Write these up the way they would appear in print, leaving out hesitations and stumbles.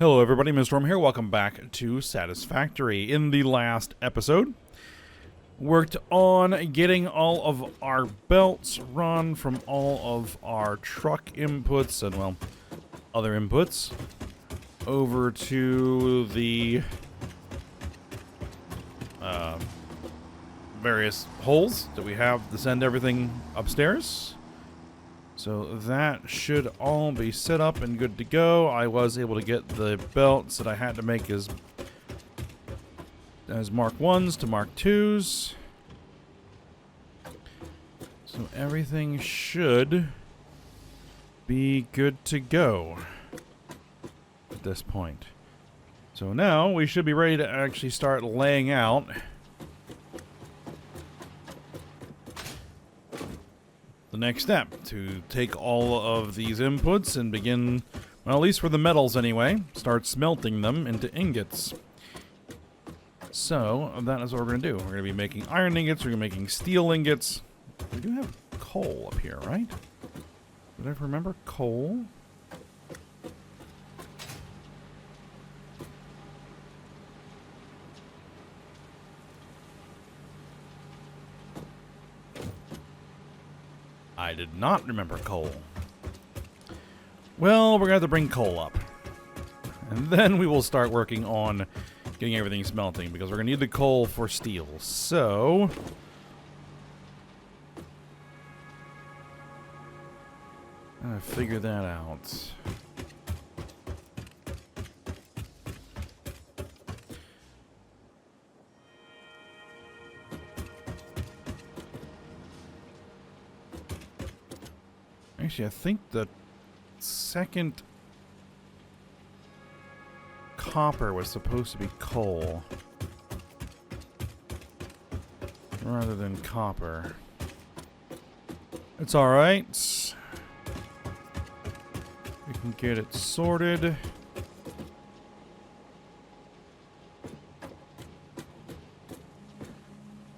Hello everybody, Mr. Storm here. Welcome back to Satisfactory. In the last episode, worked on getting all of our belts run from all of our truck inputs and, well, other inputs over to the various holes that we have to send everything upstairs. So that should all be set up and good to go. I was able to get the belts that I had to make as Mark 1s to Mark 2s. So everything should be good to go at this point. So now we should be ready to actually start laying out the next step, to take all of these inputs and begin, well, at least for the metals anyway, start smelting them into ingots. So that is what we're going to do. We're going to be making iron ingots, we're going to be making steel ingots. We do have coal up here, right? Did I remember coal? I did not remember coal. Well, we're going to have to bring coal up. And then we will start working on getting everything smelting, because we're going to need the coal for steel. So I'm going to figure that out. Actually, I think the second copper was supposed to be coal rather than copper. It's alright. We can get it sorted.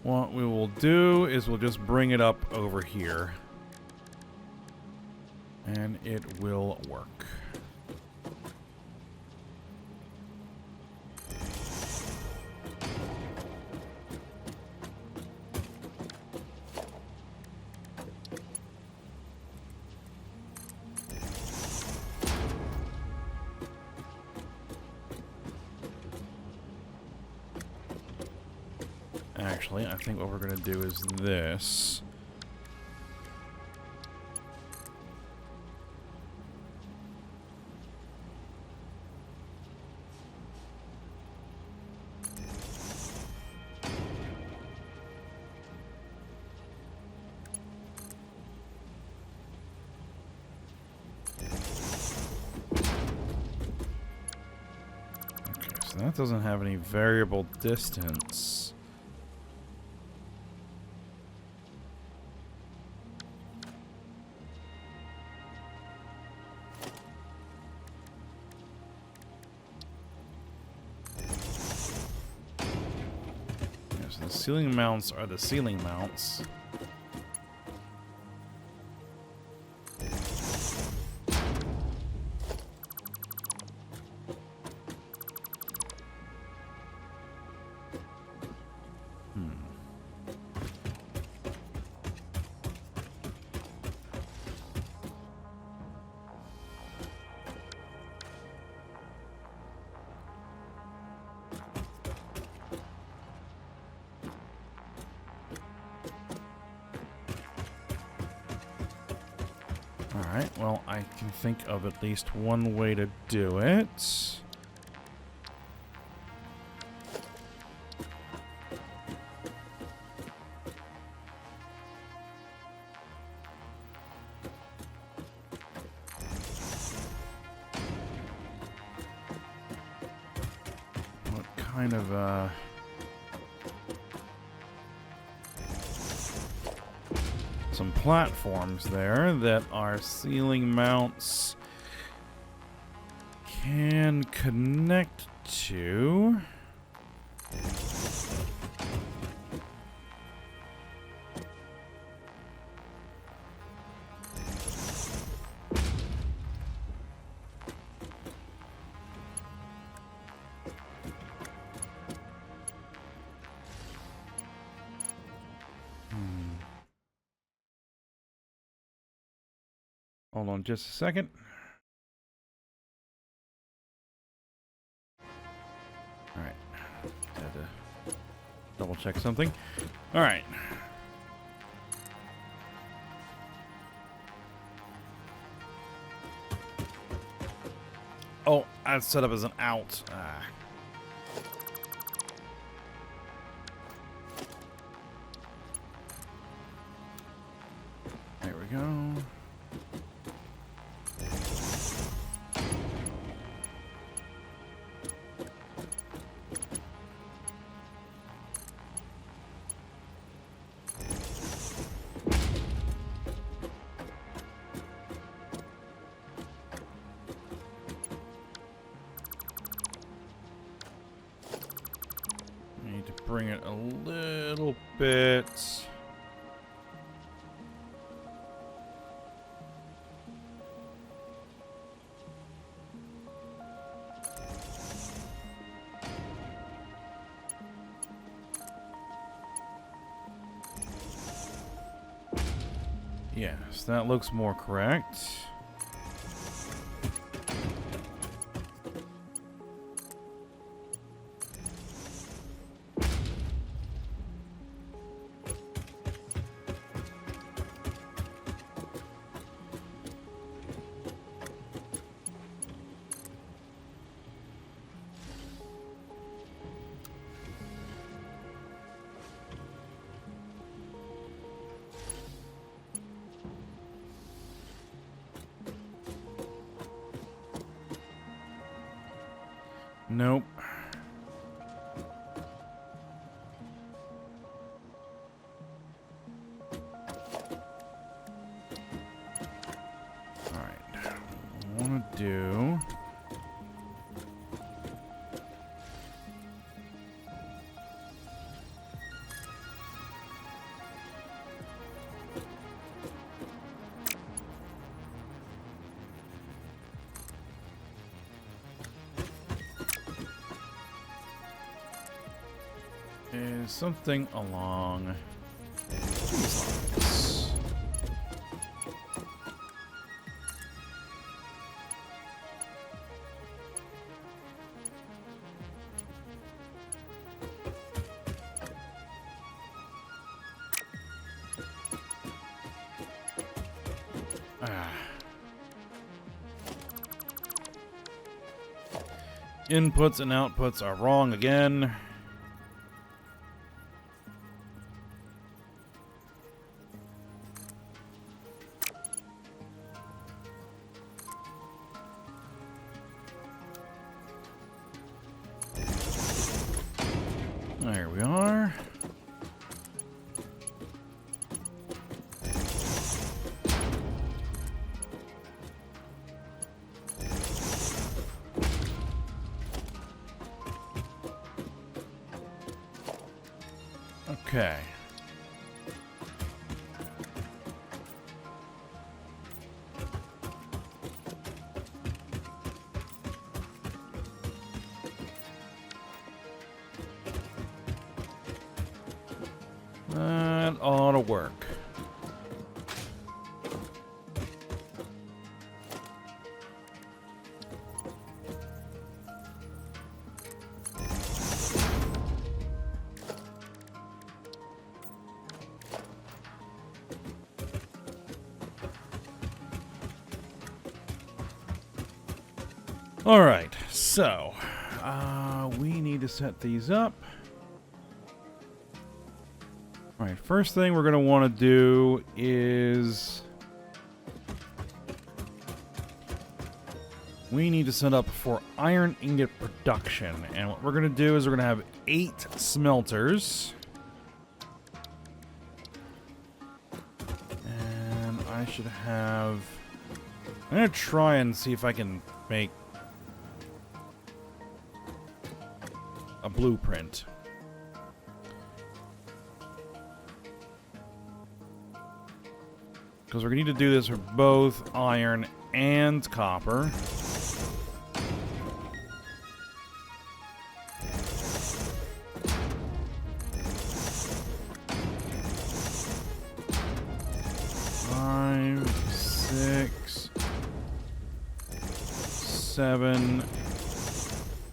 What we will do is we'll just bring it up over here, and it will work. Actually, I think what we're going to do is this. So that doesn't have any variable distance. Yes, the ceiling mounts are the ceiling mounts. Alright, well, I can think of at least one way to do it. What kind of, some platforms there that our ceiling mounts can connect to. Hold on just a second. Alright. Had to double check something. Alright. Oh, that's set up as an out. There we go. Need to bring it a little bit. Yes, that looks more correct. Nope. All right. What I want to do. Is something along these lines. Inputs and outputs are wrong again. There we are. Okay. That ought to work. All right, so we need to set these up. All right, first thing we're going to want to do is we need to set up for iron ingot production. And what we're going to do is we're going to have 8 smelters. And I should have... I'm going to try and see if I can make a blueprint. Because we're going to need to do this for both iron and copper. Five, 6, 7,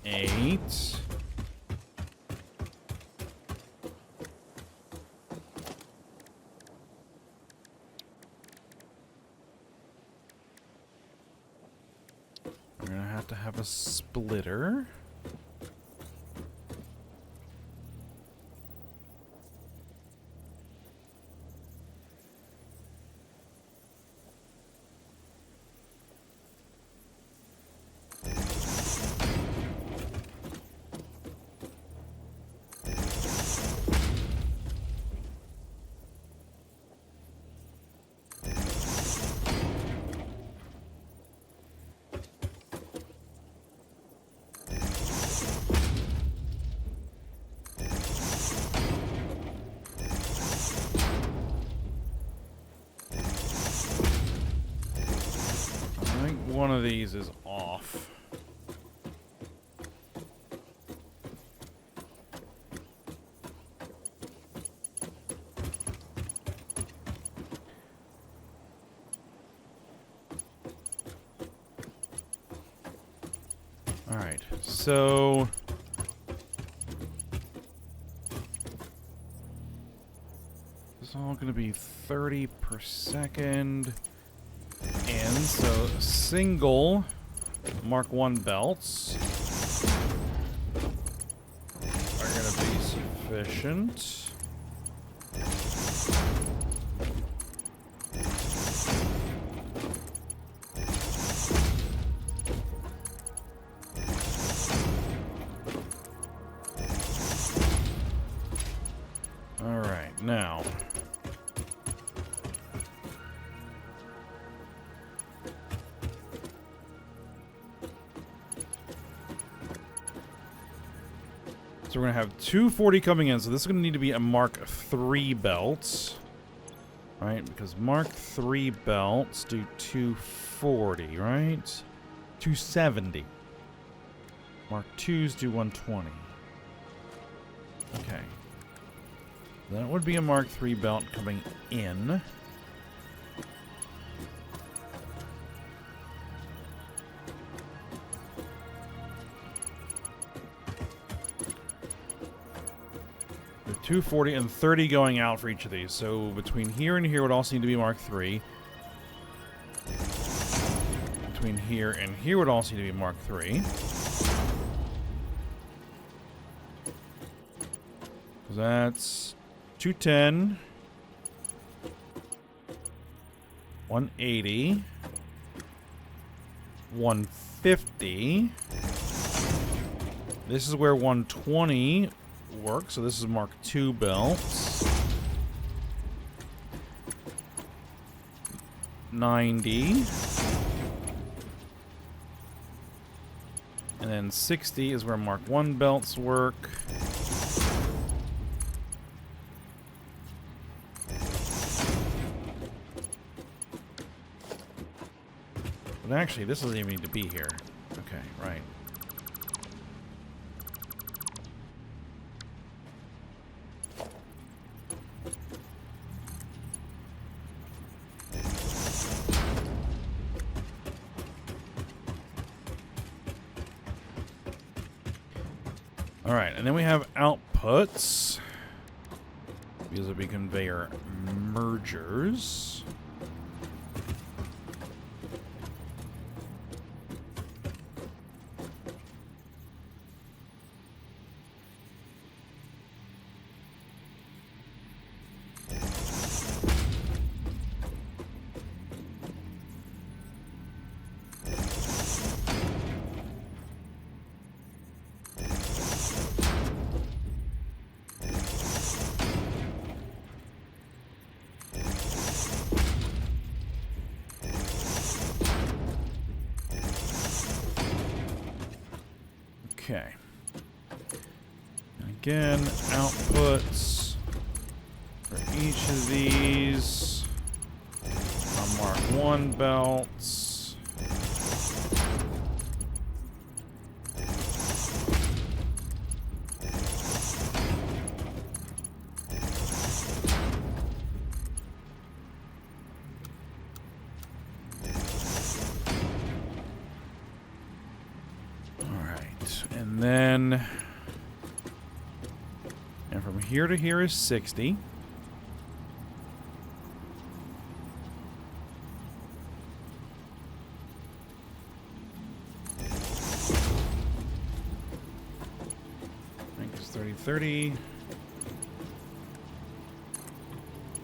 8. We're gonna have to have a splitter. One of these is off. All right, so this is all going to be 30 per second. And so single Mark 1 belts are going to be sufficient. All right, now so we're going to have 240 coming in. So this is going to need to be a Mark 3 belt. Right? Because Mark 3 belts do 240, right? 270. Mark 2s do 120. Okay. That would be a Mark 3 belt coming in. With 240 and 30 going out for each of these. So between here and here would also need to be Mark 3. Between here and here would also need to be Mark 3. So that's 210, 180, 150. This is where 120 works, so this is Mark 2 belts. 90. And then 60 is where Mark 1 belts work. But actually, this doesn't even need to be here. Okay, right. All right, and then we have outputs. These will be conveyor mergers. Okay. Again, outputs for each of these are Mark 1 belts. Right, and then... And from here to here is 60. I think it's 30, 30.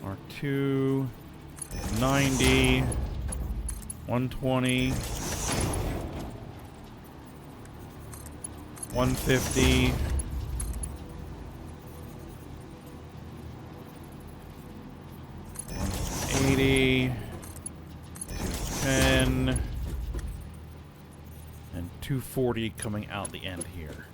R2, 90, 120, 150, 180, 210, and 240 coming out the end here.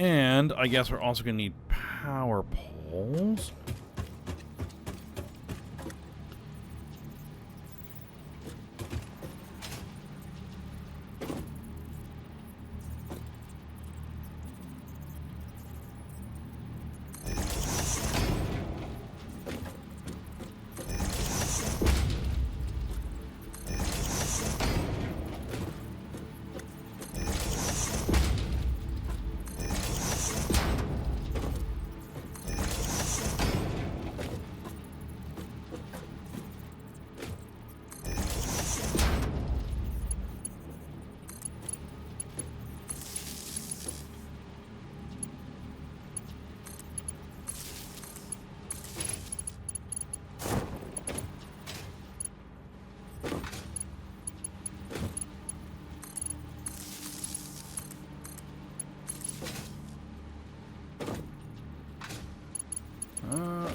And I guess we're also going to need power poles.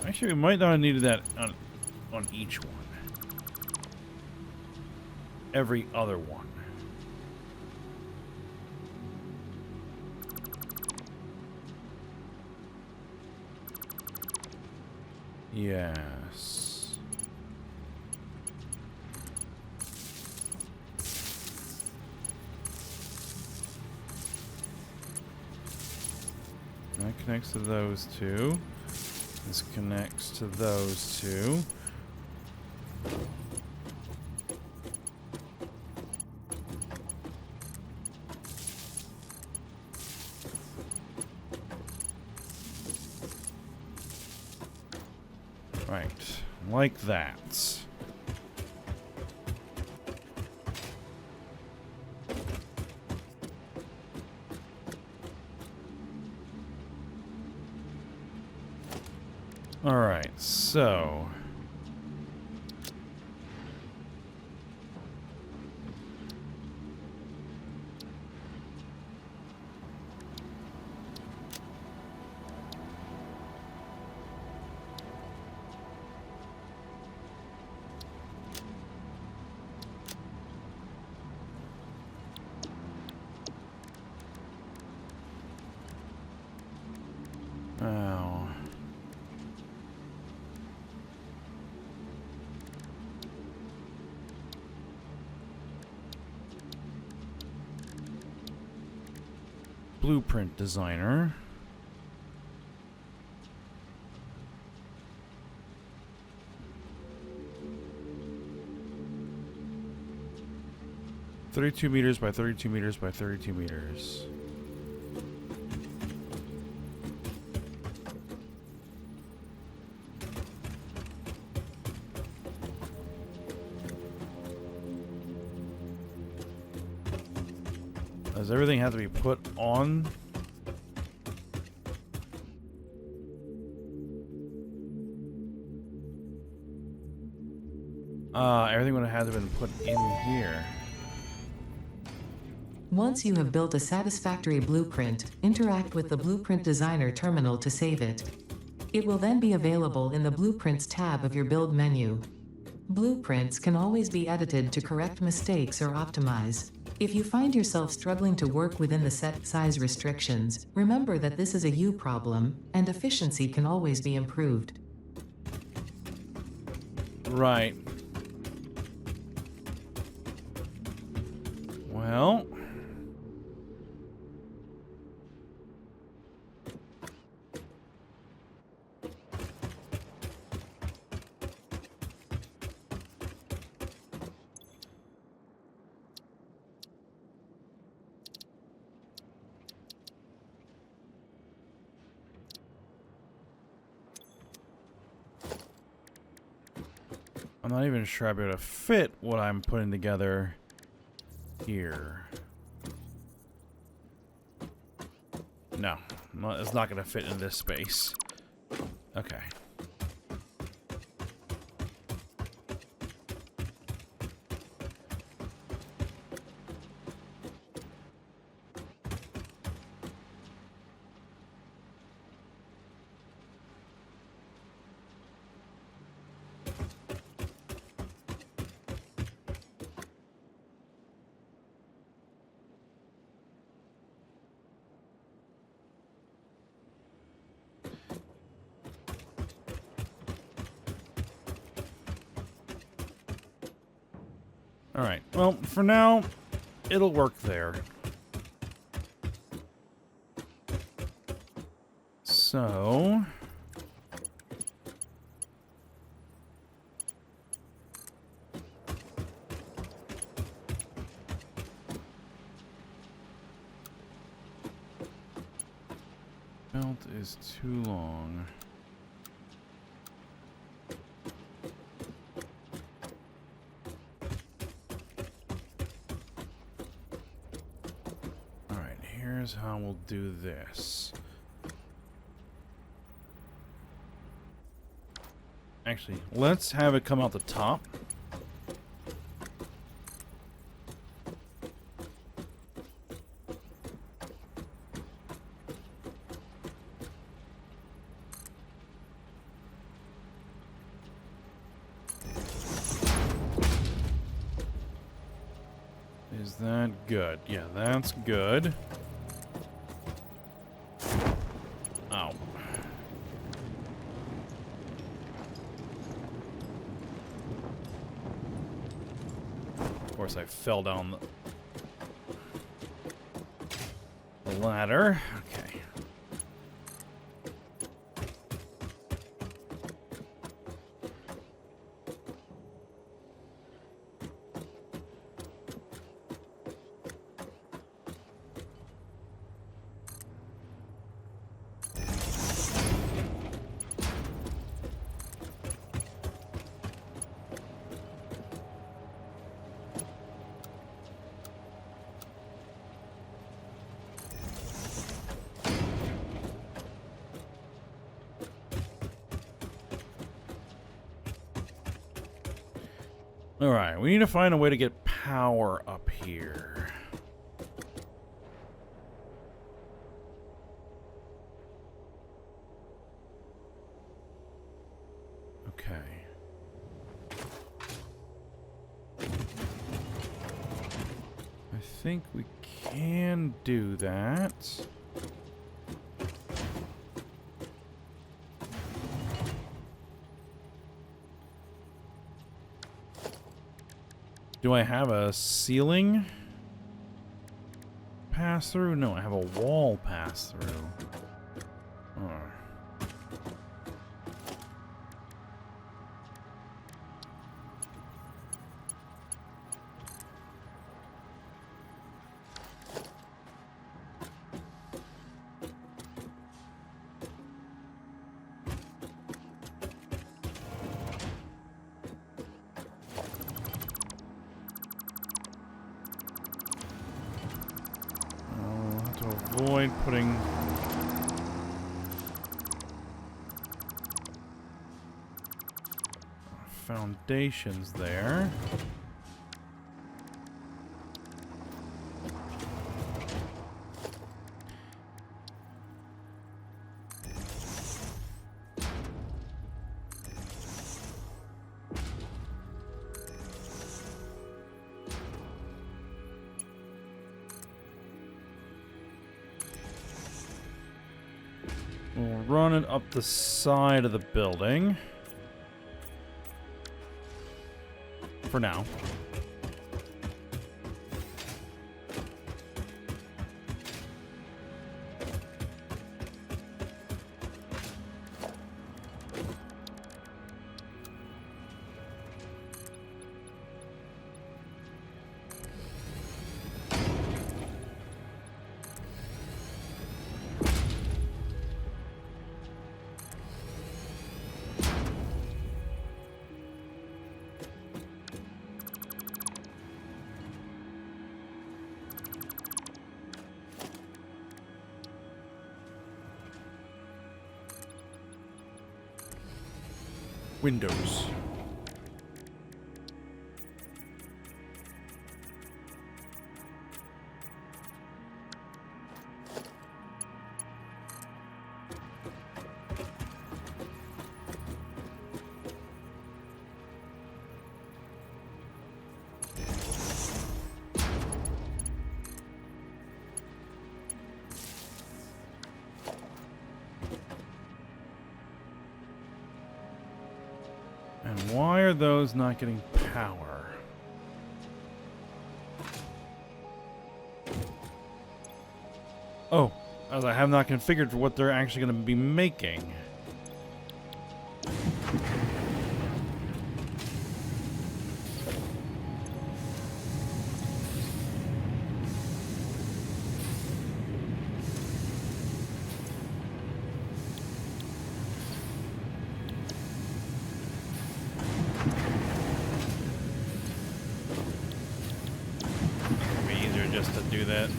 Actually, we might not have needed that on each one. Every other one. Yes. That connects to those two. This connects to those two. Right, like that. All right, so oh. Blueprint designer. "32 meters by 32 meters by 32 meters. Does everything have to be put on? Everything would have had to have been put in here. Once you have built a satisfactory blueprint, interact with the Blueprint Designer terminal to save it. It will then be available in the Blueprints tab of your build menu. Blueprints can always be edited to correct mistakes or optimize. If you find yourself struggling to work within the set size restrictions, remember that this is a you problem, and efficiency can always be improved. Right. Well... I'm not even sure I'll be able to fit what I'm putting together here. No, it's not going to fit in this space. Okay. Alright, well, for now, it'll work there. So... belt is too long. Here's how we'll do this. Actually, let's have it come out the top. Is that good? Yeah, that's good. Ow. Of course, I fell down the ladder. Okay. Alright, we need to find a way to get power up here. Okay. I think we can do that. Do I have a ceiling pass through? No, I have a wall pass through. Oh. Avoid putting foundations there. We'll run it up the side of the building. For now. windows. And why are those not getting power? Oh, as I have not configured for what they're actually going to be making. Just to do that.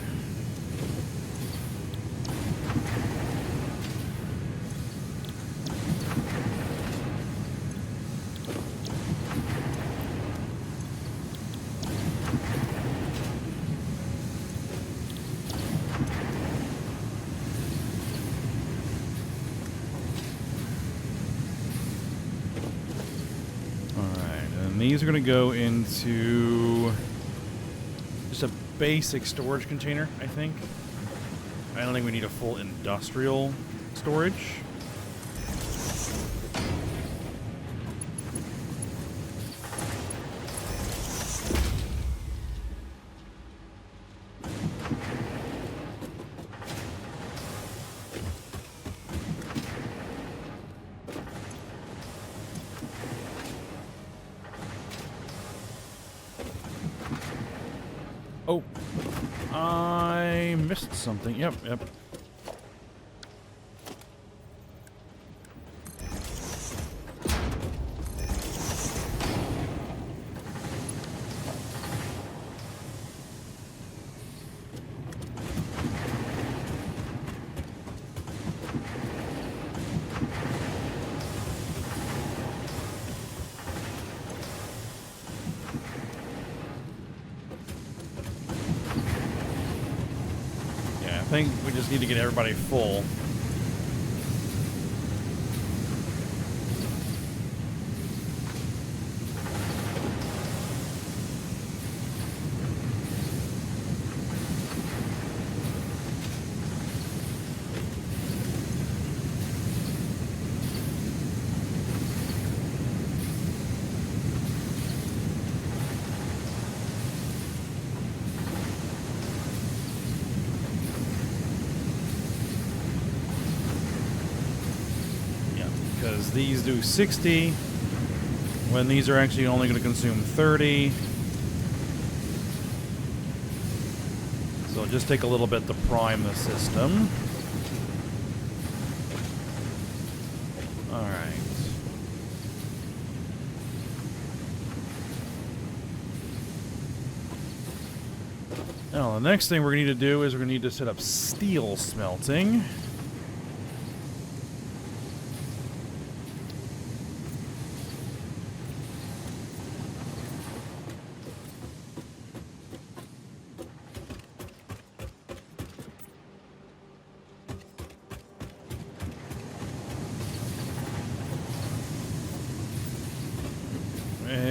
All right, and these are going to go into just a basic storage container, I think. I don't think we need a full industrial storage. Oh, I missed something. Yep. I think we just need to get everybody full. Because these do 60, when these are actually only going to consume 30. So it'll just take a little bit to prime the system. Alright. Now, the next thing we're going to need to do is we're going to need to set up steel smelting.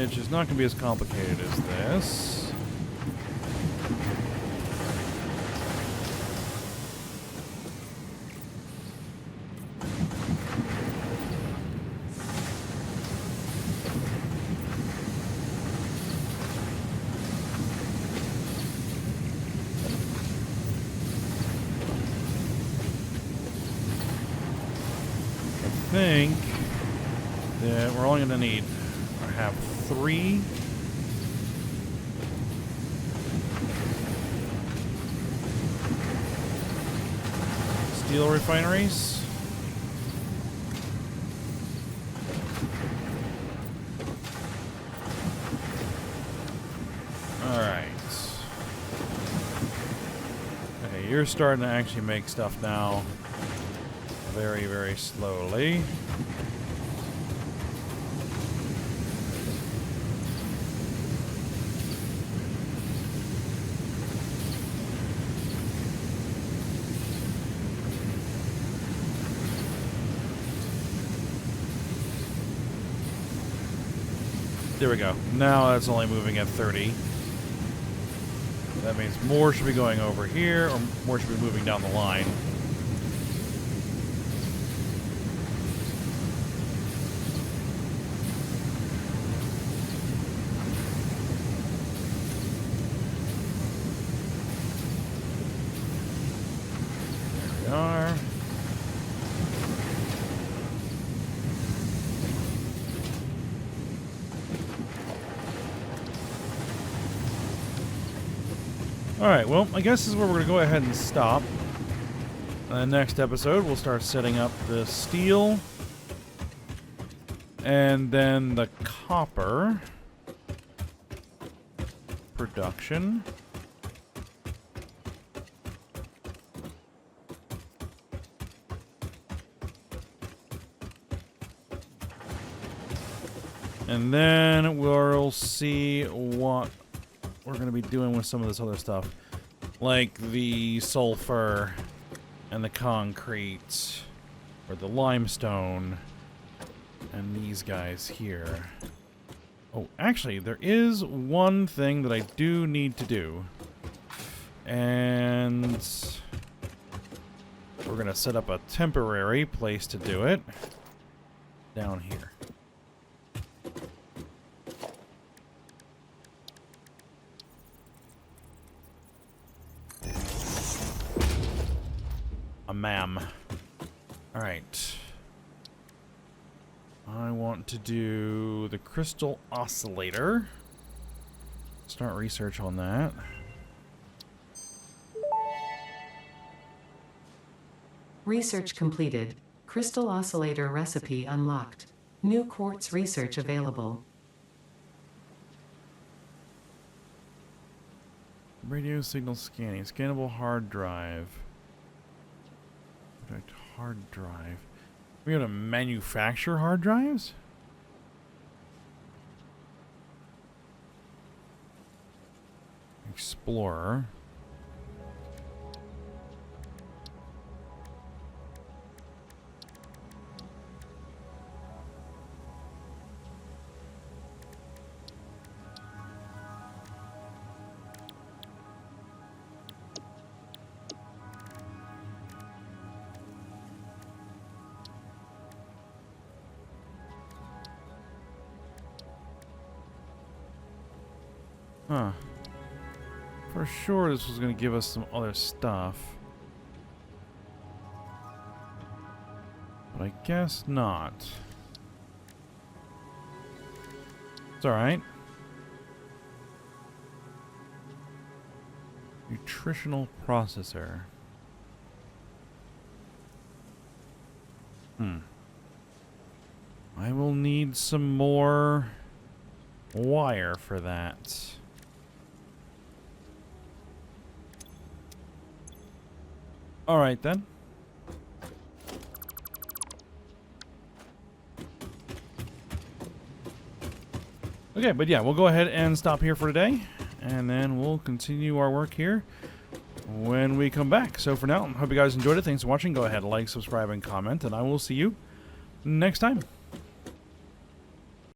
Which is not going to be as complicated as this. I think that we're only going to need or have 3 steel refineries. Alright. Okay, you're starting to actually make stuff now. Very, very slowly. There we go. Now it's only moving at 30. That means more should be going over here, or more should be moving down the line. There we are. Alright, well, I guess this is where we're going to go ahead and stop. Next episode, we'll start setting up the steel. And then the copper production. And then we'll see what we're going to be doing with some of this other stuff. Like the sulfur and the concrete. Or the limestone. And these guys here. Oh, actually, there is one thing that I do need to do. And we're going to set up a temporary place to do it. Down here. Ma'am. Alright. I want to do the crystal oscillator. Start research on that. Research completed. Crystal oscillator recipe unlocked. New quartz research available. Radio signal scanning. Scannable hard drive. Hard drive. We're gonna manufacture hard drives? Explorer. Huh. For sure this was going to give us some other stuff. But I guess not. It's alright. Nutritional processor. I will need some more wire for that. Alright then. Okay, but yeah, we'll go ahead and stop here for today. And then we'll continue our work here when we come back. So for now, hope you guys enjoyed it. Thanks for watching. Go ahead, like, subscribe, and comment. And I will see you next time.